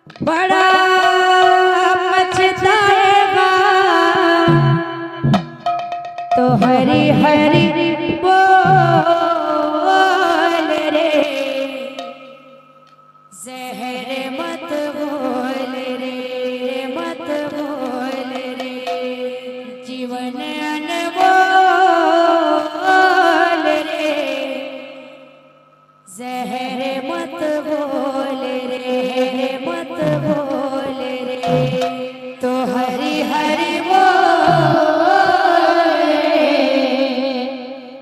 बड़ा पछताएगा तो हरी हरी बोल रे, जहर मत बोल रे, मत बोल रे, जीवन अनमोल रे, जहर मत बोल रे, मत बोल रे, तो हरी हरी बोल रे,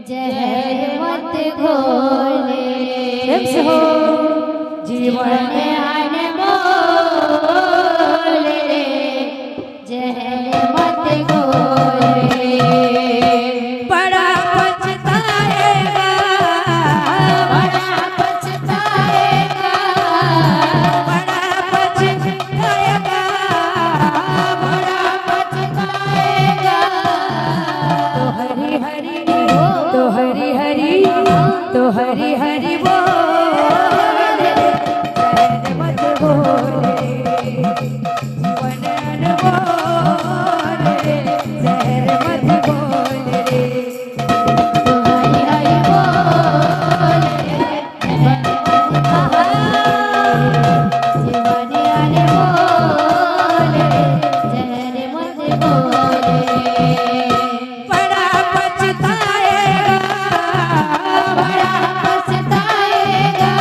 जहर मत घोल रे, जीवन अनमोल रे, जहर मत घोल रे, बड़ा पछताएगा, बड़ा पछताएगा, बड़ा पछताएगा, बड़ा पछताएगा, तो हरी हरी, तो हरी हरी, तो हरी हरी बोल रे, जहर मत बोल रे, जीवन अनमोल रे, जहर मत बोल रे, तो हरी हरी बोल रे, जहर जीवन अनमोल रे, जहर मत बोल रे, बड़ा पछताएगा, बड़ा पछताएगा,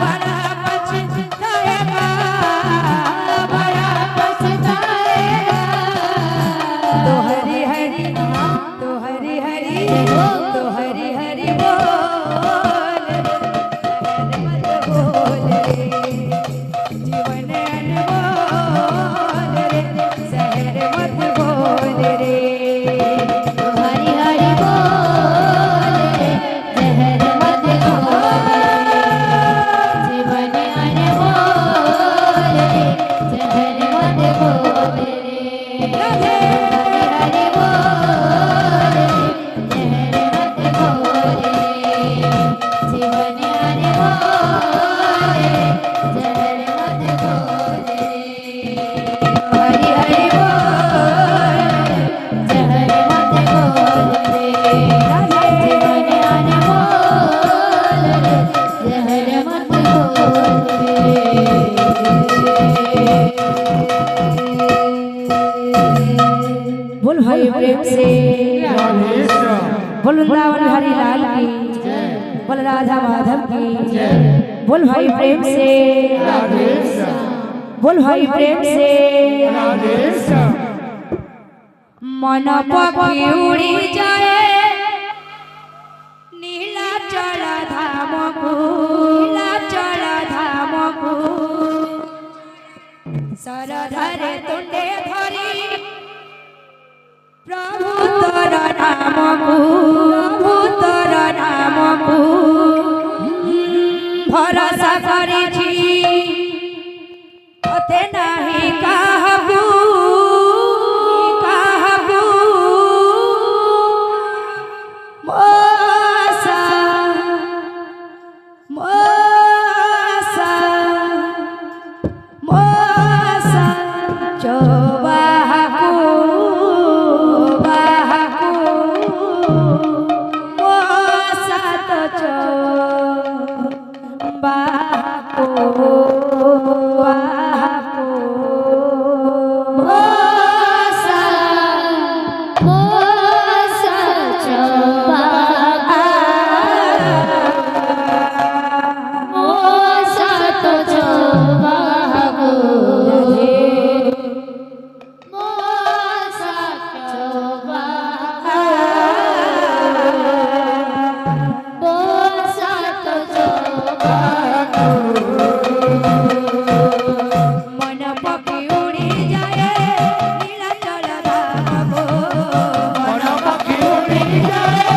बड़ा पछताएगा, बड़ा पछताएगा, तो हरी हरी, तो हरी हरी, तो हरी हरी बोल रे, जहर मत बोल रे, जीवन अनमोल रे, जहर मत बोल रे, तो हरी हरी बोल रे, जहर मत बोल रे, जीवन अनमोल रे, जहर मत बोल रे, हरी हरी बोल रे, जहर मत बोल रे, जीवन अनमोल रे, जहर मत बोल रे, हरी हरी बोल रे, जहर मत बोल रे, जीवन अनमोल रे, जहर मत बोल रे। बोल भाई प्रेम से बोल वृंदावन हरि लाल की, बोल राधा माधव की, बोल भाई प्रेम से, बोल भाई प्रेम से, मन पक्षी उड़ी जाए नीलाचल धामकु, नीलाचल धामकु, सरधरे तुंडे धरी प्रभु तोर नामकु, प्रभु तोर नामकु भरोसा करिछि, ओते नाही काहबु, काहबु मोसा, मोसा, मोसा चोबाहु, बाहु, मोसा तो चोबाहु, बाहु, मोसा, मोसा चोबाहु, मोसा तो चोबाहु, मोसा चोबाहु, मोसा तो चोबाहु, मन पक्षी उड़ी जाए नीलाचल धामकु, मन पक्षी उड़ी जाए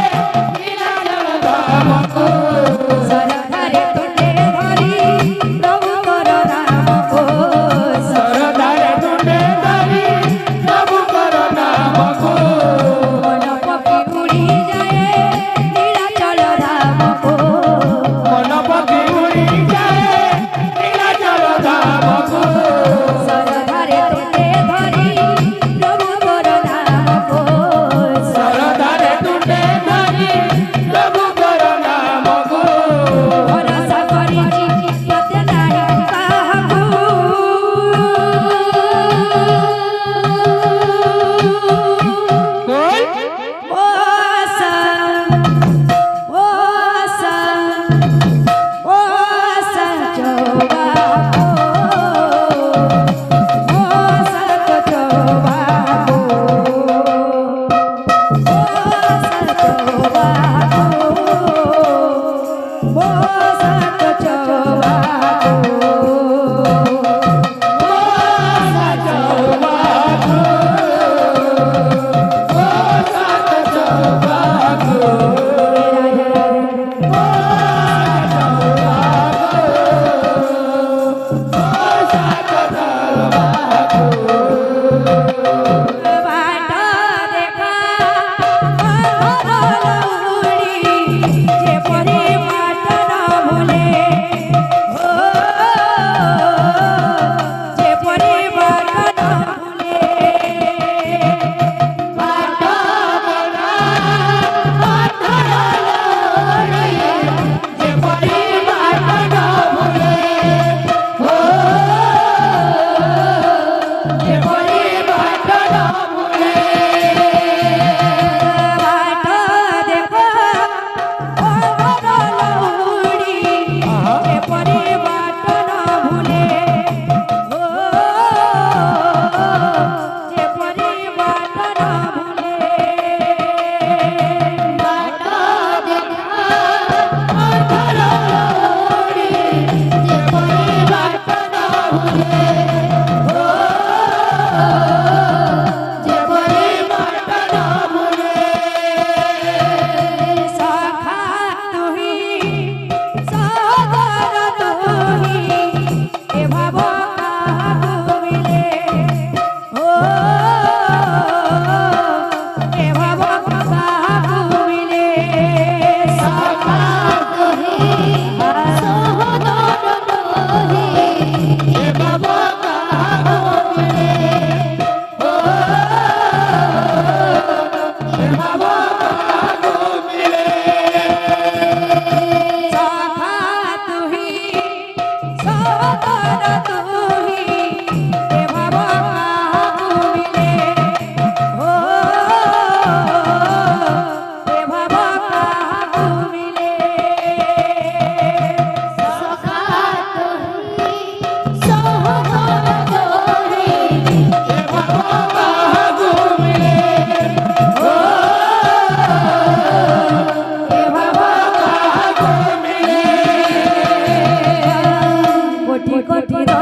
नीलाचल धामकु, सरधरे तुंडे धरी प्रभु तोर नामकु, सरधरे तुंडे धरी प्रभु तोर नामकु, मन पक्षी उड़ी जाए नीलाचल धामकु, मन पक्षी उड़ी जाए কোটি কোটি